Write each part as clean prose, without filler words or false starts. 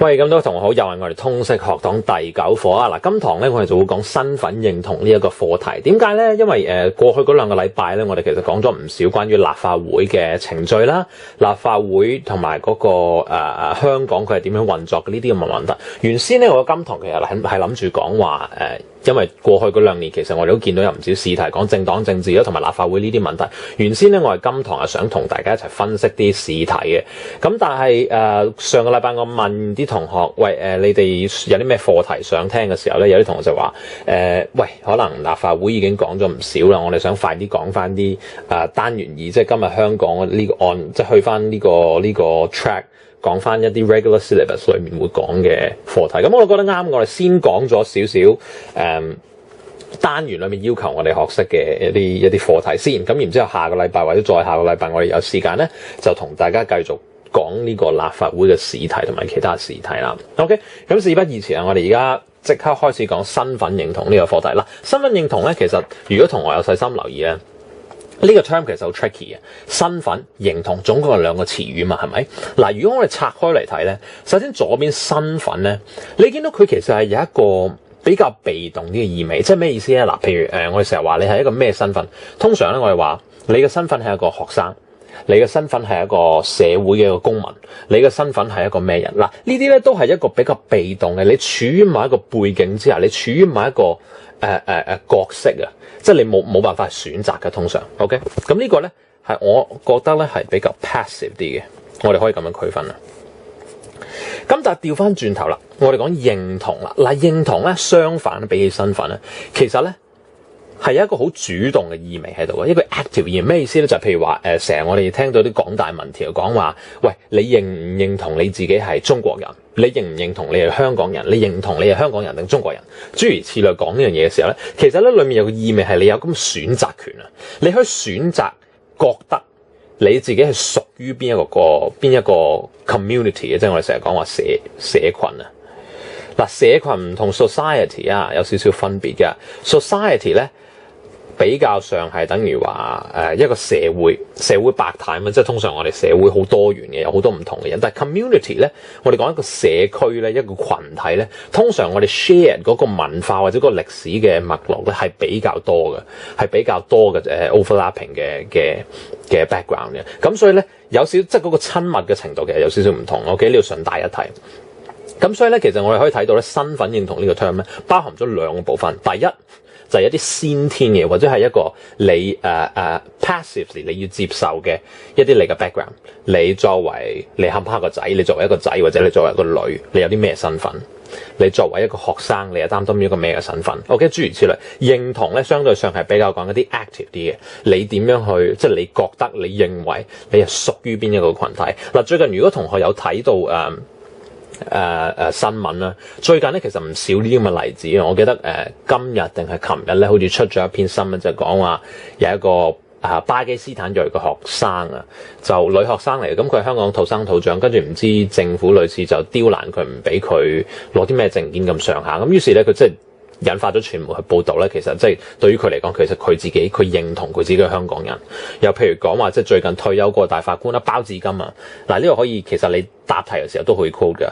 喂，咁多同學好，又係我哋通識學堂第9課啊！嗱，今堂咧我哋就會講身份認同呢一個課題。點解咧？因為過去嗰2個禮拜咧，我哋其實講咗唔少關於立法會嘅程序啦，立法會同埋嗰個香港佢係點樣運作嘅呢啲咁嘅問題。原先咧我今堂其實係諗住講話因為過去嗰2年其實我哋都見到有唔少試題講政黨政治啦，同埋立法會呢啲問題。原先咧我係今堂係想同大家一齊分析啲試題嘅。咁但係上個禮拜我問啲同學，喂你哋有啲咩課題想聽嘅時候咧，有啲同學就話喂，可能立法會已經講咗唔少啦，我哋想快啲講翻啲單元2，即係今日香港呢個案，即係去翻呢個 track。講翻一啲 regular syllabus 裏面會講嘅課題，咁我覺得啱。我哋先講咗少少單元裏面要求我哋學識嘅一啲課題先，咁然之後下個禮拜或者再下個禮拜我哋有時間咧，就同大家繼續講呢個立法會嘅試題同埋其他試題啦。OK， 咁事不宜遲啊，我哋而家即刻開始講身份認同呢個課題啦。身份認同咧，其實如果同學有細心留意咧，呢個 term 其實好 tricky 嘅，身份認同總共係2個詞語嘛，係咪？嗱，如果我哋拆開嚟睇咧，首先左邊身份咧，你見到佢其實係有一個比較被動啲嘅意味，即係咩意思咧？嗱，譬如我哋成日話你係一個咩身份，通常咧我哋話你嘅身份係一個學生，你嘅身份係一個社會嘅一個公民，你嘅身份係一個咩人？嗱，呢啲咧都係一個比較被動嘅，你處於某一個背景之下，你處於某一個角色啊。即係你冇辦法選擇嘅，通常 OK。咁呢個咧係我覺得咧係比較 passive 啲嘅，我哋可以咁樣區分啦。咁但係調翻轉頭啦，我哋講認同啦。嗱，認同咧相反比起身份咧，其實咧係有一個好主動嘅意味喺度嘅，一個 active 意味。咩意思咧？就係譬如話成日我哋聽到啲港大民調講話，喂，你認唔認同你自己係中國人？你認唔認同你係香港人？你認同你係香港人定中國人？諸如此類講呢樣嘢嘅時候咧，其實咧裡面有個意味係你有咁選擇權啊！你可以選擇覺得你自己係屬於邊一個 community 嘅，即係我哋成日講話社群啊。嗱，社群唔同 society 啊，有少少分別嘅。society 咧比較上係等於話一個社會百態嘛，即係通常我哋社會好多元嘅，有好多唔同嘅人。但係 community 咧，我哋講一個社區咧，一個群體咧，通常我哋 share 嗰個文化或者個歷史嘅脈絡咧係比較多嘅，係比較多嘅overlapping 嘅 background 嘅。咁所以咧有少即係嗰個親密嘅程度其實有少少唔同。OK，呢度順帶一提。咁所以咧，其實我哋可以睇到咧，身份認同呢個 term 咧，包含咗2個部分。第一就係一啲先天嘅，或者係一個你passively 你要接受嘅一啲你嘅 background。你作為你冚唪唥個仔，你作為一個仔或者你作為一個女，你有啲咩身份？你作為一個學生，你係擔當一個咩嘅身份 ？OK， 諸如此類。認同咧，相對上係比較講一啲 active 啲嘅。你點樣去？即係你覺得、你認為你係屬於邊一個群體？嗱，最近如果同學有睇到新聞啦，最近咧其實唔少呢啲咁嘅例子啊。我記得今日定係琴日咧，好似出咗一篇新聞，就講話有一個巴基斯坦裔嘅學生啊，就女學生嚟嘅，咁佢係香港土生土長，跟住唔知政府類似就刁難佢，唔俾佢攞啲咩證件咁上下，咁於是咧佢即係引發咗傳媒去報導咧，其實即係對於佢嚟講，其實佢自己佢認同佢自己係香港人。又譬如講話，即係最近退休個大法官啦，包致金啊，嗱呢個可以其實你答題嘅時候都可以 quote 嘅。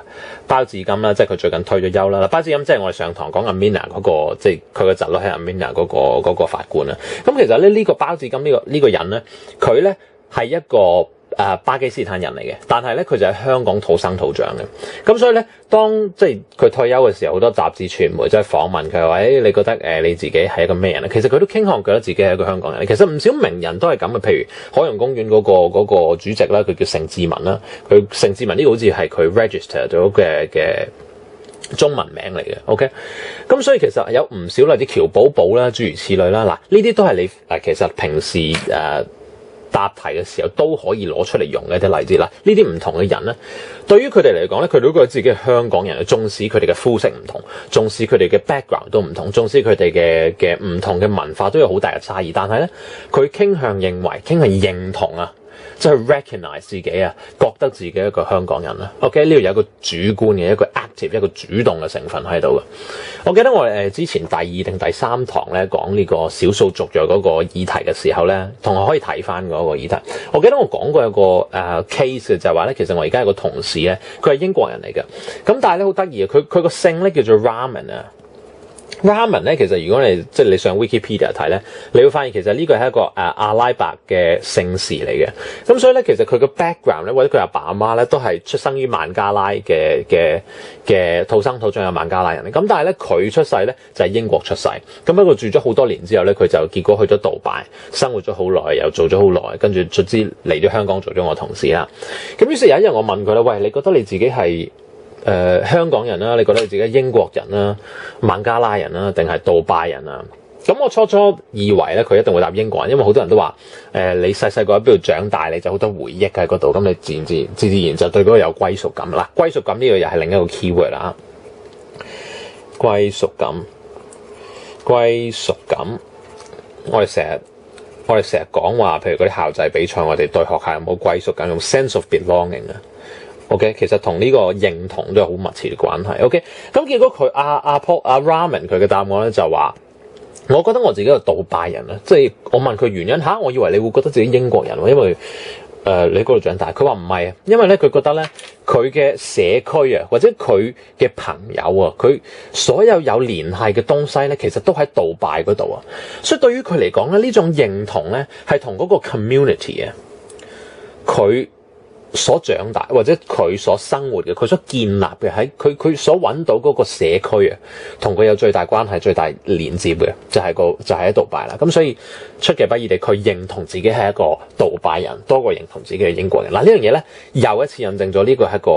包致金啦，即係佢最近退咗休啦。包致金即係我哋上堂講阿 Mina 嗰個，即係佢個侄女係阿 Mina 嗰個法官啊。咁其實咧呢個包致金呢個人咧，佢咧係一個巴基斯坦人嚟嘅，但係咧佢就喺香港土生土長嘅。咁所以咧，當即係佢退休嘅時候，好多雜誌傳媒即係訪問佢話：你覺得你自己係一個咩人咧？其實佢都傾向覺得自己係一個香港人。其實唔少名人都係咁嘅，譬如海洋公園嗰個主席啦，佢叫盛智文啦。佢盛智文呢個好似係佢 register 咗嘅中文名嚟嘅。OK， 咁所以其實有唔少例子，喬寶寶啦，諸如此類啦。嗱，呢啲都係你其實平時答題嘅時候都可以攞出嚟用嘅一啲例子啦。呢啲唔同嘅人咧，對於佢哋嚟講咧，佢哋都覺得自己係香港人，縱使佢哋嘅膚色唔同，縱使佢哋嘅 background 都唔同，縱使佢哋嘅唔同嘅文化都有好大嘅差異，但係咧，佢傾向認同啊，即係 recognize 自己啊，覺得自己一個香港人啊。OK， 呢度有一個主觀嘅一個 active 一個主動嘅成分喺度嘅。我記得我哋之前第2定第3堂咧講呢個少數族裔嗰個議題嘅時候咧，同學可以睇翻嗰個議題。我記得我講過有個case 嘅就係話咧，其實我而家有個同事咧，佢係英國人嚟嘅，咁但係咧好得意啊，佢個姓咧叫做 Raman 啊。Raman 咧，其實如果你上 Wikipedia 睇咧，你會發現其實呢個係一個阿拉伯嘅姓氏嚟嘅。咁所以咧，其實佢個 background 咧，或者佢阿爸阿媽咧，都係出生於孟加拉嘅土生土長嘅孟加拉人。咁但係咧，佢出世咧就係英國出世。咁不過住咗好多年之後咧，佢就結果去咗杜拜生活咗好耐，又做咗好耐，跟住卒之嚟咗香港做咗我同事啦。咁於是有一日我問佢啦，喂，你覺得你自己係香港人啦，你覺得你自己係英國人啦、孟加拉人啦，定係杜拜人啊？咁我初初以為咧，佢一定會答英國人，因為好多人都話你細細個喺邊度長大，你就好多回憶喺嗰度，咁你自然就對嗰個有歸屬感啦。歸屬感呢個又係另一個 keyword 啦。歸屬感，我哋成日講話，譬如嗰啲校際比賽，我哋對學校有冇歸屬感，用 sense of belonging 啊。OK， 其實同呢個認同都有好密切嘅關係。OK， 咁結果佢阿 Raman 佢嘅答案咧就話，我覺得我自己係杜拜人啊，即係我問佢原因嚇，我以為你會覺得自己英國人喎，因為你喺嗰度長大。佢話唔係啊，因為咧佢覺得咧佢嘅社區啊，或者佢嘅朋友啊，佢所有連繫嘅東西咧，其實都喺杜拜嗰度啊。所以對於佢嚟講咧，呢種認同咧係同嗰個 community 啊，佢所長大或者佢所生活嘅，佢所建立嘅喺佢所揾到嗰個社區啊，同佢有最大關係、最大連接嘅，就係喺杜拜啦。咁所以出其不意地，佢認同自己係一個杜拜人，多過認同自己係英國人。嗱，呢樣嘢咧，又一次印證咗呢個係一個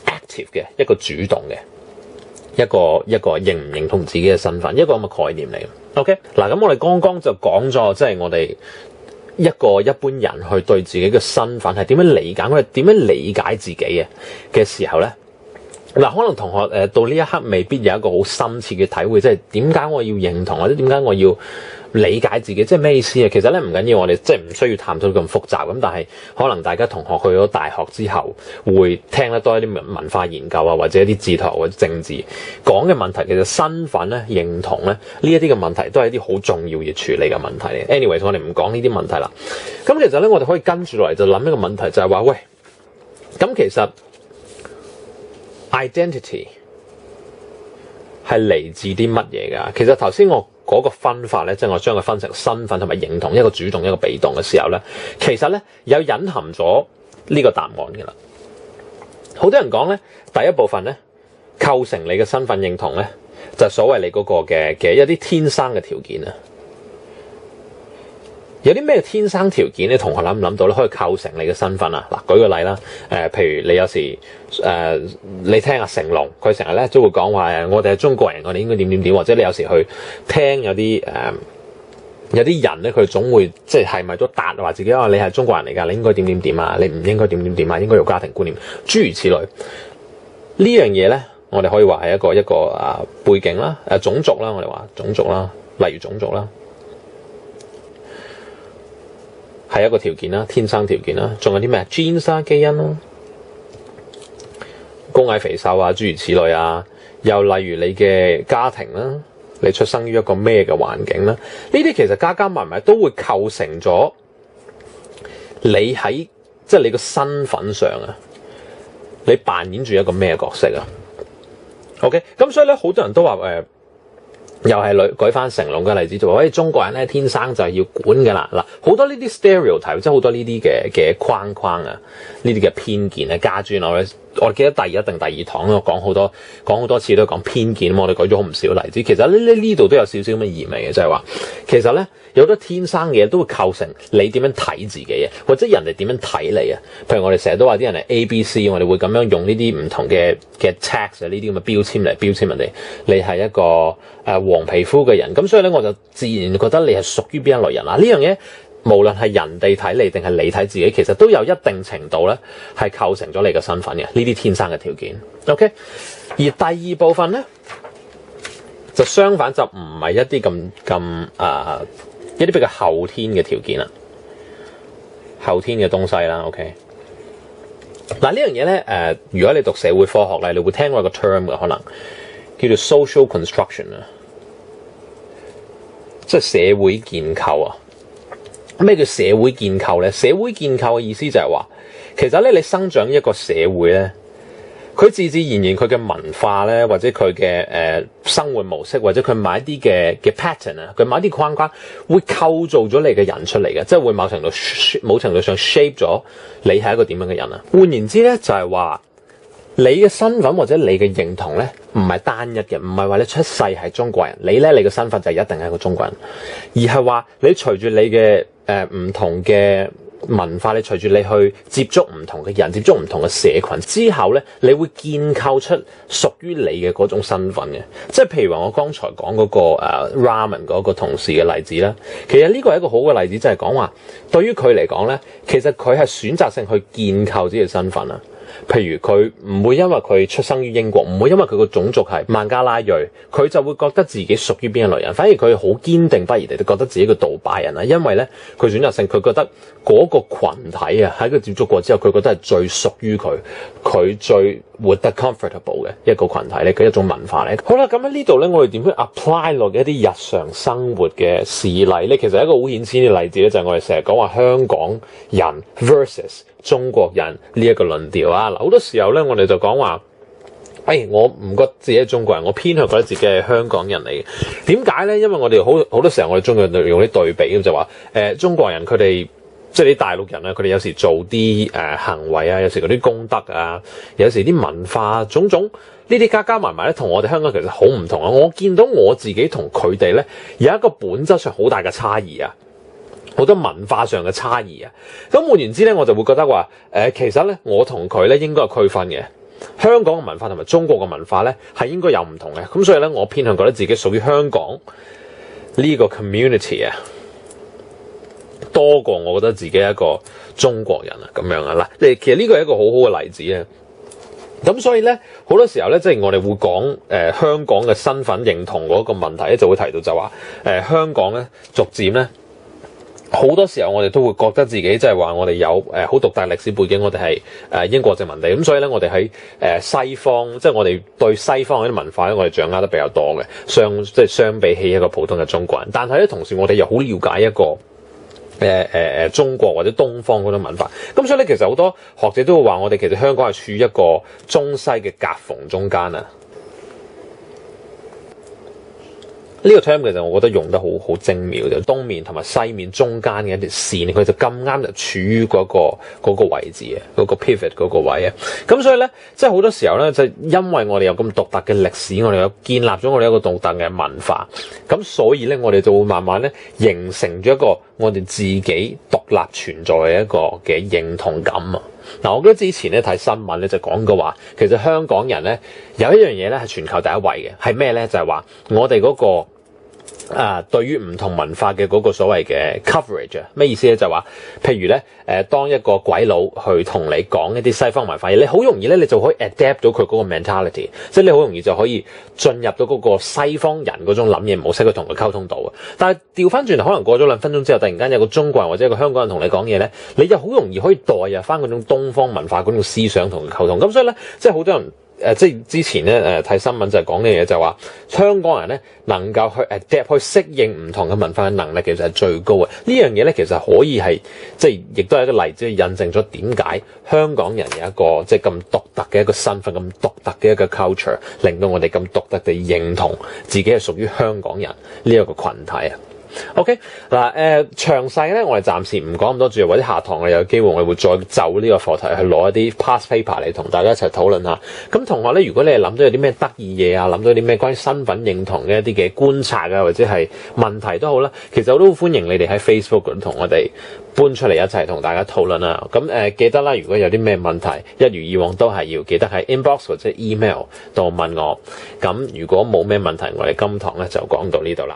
active 嘅一個主動嘅一個認唔認同自己嘅身份，一個咁嘅概念嚟嘅。OK， 嗱，咁我哋剛剛就講咗，即係我哋一般人去對自己嘅身份係點樣理解，我哋點樣理解自己嘅時候咧，嗱，可能同學到呢一刻未必有一個好深切嘅體會，即係點解我要認同，或者點解我要理解自己，即係咩意思啊？其實咧唔緊要，我哋即係唔需要探討咁複雜咁，但係可能大家同學去咗大學之後，會聽得多一啲文化研究啊，或者一啲哲學或者政治講嘅問題，其實身份咧、認同咧呢一啲嘅問題，都係一啲好重要要處理嘅問題嚟。Anyways， 我哋唔講呢啲問題啦。咁其實咧，我哋可以跟住落嚟就諗一個問題，就係話喂，咁其實 identity 係嚟自啲乜嘢㗎？其實頭先我嗰個分法咧，即係我將佢分成身份同埋認同，一個主動一個被動嘅時候咧，其實咧有隱含咗呢個答案嘅啦。好多人講咧，第一部分咧構成你嘅身份認同咧，就係所謂你嗰個嘅一啲天生嘅條件啊。有啲咩天生條件咧？同學諗唔諗到咧？可以構成你嘅身份啊！嗱，舉個例啦，譬如你有時你聽阿成龍，佢成日咧都會講話我哋係中國人，我哋應該點點點，或者你有時去聽有啲人咧，佢總會即係咪都答話自己你係中國人嚟㗎，你應該點點點啊，你唔應該點點點啊，應該有家庭觀念，諸如此類。呢樣嘢咧，我哋可以話係一個背景啦，種族啦，我哋話種族啦，例如種族啦。係一個條件啦，天生條件啦，仲有啲咩 genes 啊，基因啦，高矮肥瘦啊，諸如此類啊，又例如你嘅家庭啦，你出生於一個咩嘅環境啦，呢啲其實加加埋埋都會構成咗你喺即係你個身份上啊，你扮演住一個咩角色啊 ？OK， 咁所以咧，好多人都話又係舉翻成龍嘅例子，就話中國人咧天生就係要管㗎啦。嗱，好多呢啲 stereotype，即係好多呢啲嘅框框啊，呢啲嘅偏見啊，加諸我記得第一定第二堂我講好多次都講偏見，我哋舉咗好唔少例子。其實呢度都有少少咁嘅意味嘅，就係話其實咧有好多天生嘅嘢都會構成你點樣睇自己啊，或者人哋點樣睇你啊。譬如我哋成日都話啲人係 A、B、C， 我哋會咁樣用呢啲唔同嘅 tag 啊，呢啲咁嘅標籤嚟標籤人哋，你係一個黃皮膚嘅人，咁所以咧我就自然覺得你係屬於邊一類人啊。呢樣嘢無論係人哋睇你定係你睇自己，其實都有一定程度咧係構成咗你嘅身份嘅，呢啲天生嘅條件。OK， 而第二部分咧就相反，就唔係一啲咁一啲比較後天嘅條件啦。後天嘅東西啦。OK， 嗱呢樣嘢咧，如果你讀社會科學咧，你會聽過一個 term 嘅，可能叫做 social construction 啊，即係社會建構啊。咩叫社會建構咧？社會建構嘅意思就係話，其實咧你生長一個社會咧，佢自自然然佢嘅文化咧，或者佢嘅生活模式，或者佢某一啲嘅 pattern 啊，佢某一啲框框會構造咗你嘅人出嚟嘅，即係會某程度上 shape 咗你係一個點樣嘅人啊。換言之咧，就係話你嘅身份或者你嘅認同咧，唔係單一嘅，唔係話你出世係中國人，你嘅身份就一定係一個中國人，而係話你隨住你嘅唔同嘅文化，你隨住你去接觸唔同嘅人，接觸唔同嘅社群之後咧，你會建構出屬於你嘅嗰種身份嘅。即係譬如話我剛才講嗰個Ramen 嗰個同事嘅例子啦，其實呢個係一個好嘅例子，就係講話對於佢嚟講咧，其實佢係選擇性去建構自己嘅身份啊。譬如佢唔會因為佢出生於英國，唔會因為佢個種族係孟加拉裔，佢就會覺得自己屬於邊一類人，反而佢好堅定不移地覺得自己個杜拜人啊，因為咧佢選擇性佢覺得嗰個群體啊，喺佢接觸過之後，佢覺得係最屬於佢最活得 comfortable 嘅一個群體咧，佢一種文化咧。好啦，咁喺呢度咧，我哋點樣 apply 落一啲日常生活嘅事例咧？其實一個好顯淺嘅例子咧，就係我哋成日講話香港人 versus 中國人呢一個論調啊。嗱，好多時候咧，我哋就講話，我唔覺得自己係中國人，我偏向覺得自己係香港人嚟嘅。點解咧？因為我哋好多時候我哋中國人用啲對比咁就話，中國人佢哋即係啲大陸人啊，佢哋有時做啲行為啊，有時嗰啲功德啊，有時啲文化種種呢啲加埋咧，同我哋香港其實好唔同啊！我見到我自己同佢哋咧有一個本質上好大嘅差異啊，好多文化上嘅差異啊。咁換言之咧，我就會覺得話其實咧我同佢咧應該係區分嘅。香港嘅文化同埋中國嘅文化咧係應該有唔同嘅。咁所以咧，我偏向覺得自己屬於香港呢個 community 啊，多過我覺得自己係一個中國人啊咁樣啊。嗱，其實呢個係一個好好嘅例子啊。咁所以咧，好多時候咧，即係我哋會講香港嘅身份認同嗰個問題咧，就會提到就話香港咧逐漸咧好多時候我哋都會覺得自己即係話我哋有好獨特歷史背景，我哋係英國殖民地，咁所以咧我哋喺西方，即係我哋對西方嗰啲文化咧，我哋掌握得比較多嘅，相比起一個普通嘅中國人。但係咧同時我哋又好了解一個中國或者東方嗰種文化，咁所以咧其實好多學者都會話我哋其實香港係處於一個中西嘅夾縫中間啊。呢個 term 其實我覺得用得好精妙嘅，東面同埋西面中間嘅一條線，佢就咁啱就處於嗰個位置嘅，嗰個 pivot 嗰個位啊。咁所以咧，即係好多時候咧，就因為我哋有咁獨特嘅歷史，我哋有建立咗我哋一個獨特嘅文化，咁所以咧，我哋就會慢慢咧形成咗一個我哋自己獨立存在嘅一個嘅認同感啊。嗱，我記得之前咧睇新聞咧就講過話，其實香港人咧有一樣嘢咧係全球第一位嘅，係咩咧？就係話我哋嗰個對於唔同文化嘅嗰個所謂嘅 coverage 啊，咩意思咧？就係話，譬如咧當一個鬼佬去同你講一啲西方文化嘢，你好容易咧你就可以 adapt 到佢嗰個 mentality， 即係你好容易就可以進入到嗰個西方人嗰種諗嘢模式去同佢溝通到啊。但係調翻轉頭，可能過咗2分鐘之後，突然間有個中國人或者一個香港人同你講嘢咧，你就好容易可以代入翻嗰種東方文化嗰種思想同佢溝通。咁所以咧，即係好多人。即係之前咧睇新聞就係講呢樣嘢，就係話香港人咧能夠去 adapt 去適應唔同嘅文化嘅能力其實係最高嘅。呢樣嘢咧其實可以係即係亦都係一個例子，去印證咗點解香港人有一個即係咁獨特嘅一個身份，咁獨特嘅一個 culture， 令到我哋咁獨特地認同自己係屬於香港人呢一個群體啊。OK 嗱，詳細咧我哋暫時唔講咁多住，或者下堂我哋有機會我哋會再就呢個課題去攞一啲 past paper 嚟同大家一齊討論下。咁同學咧，如果你係諗到有啲咩得意嘢啊，諗到有啲咩關於身份認同嘅一啲嘅觀察啊，或者係問題都好啦，其實我都好歡迎你哋喺 Facebook 度同我哋搬出嚟一齊同大家討論啊。咁記得啦，如果有啲咩問題，一如以往都係要記得喺 inbox 或者 email 度問我。咁如果冇咩問題，我哋今堂咧就講到呢度啦。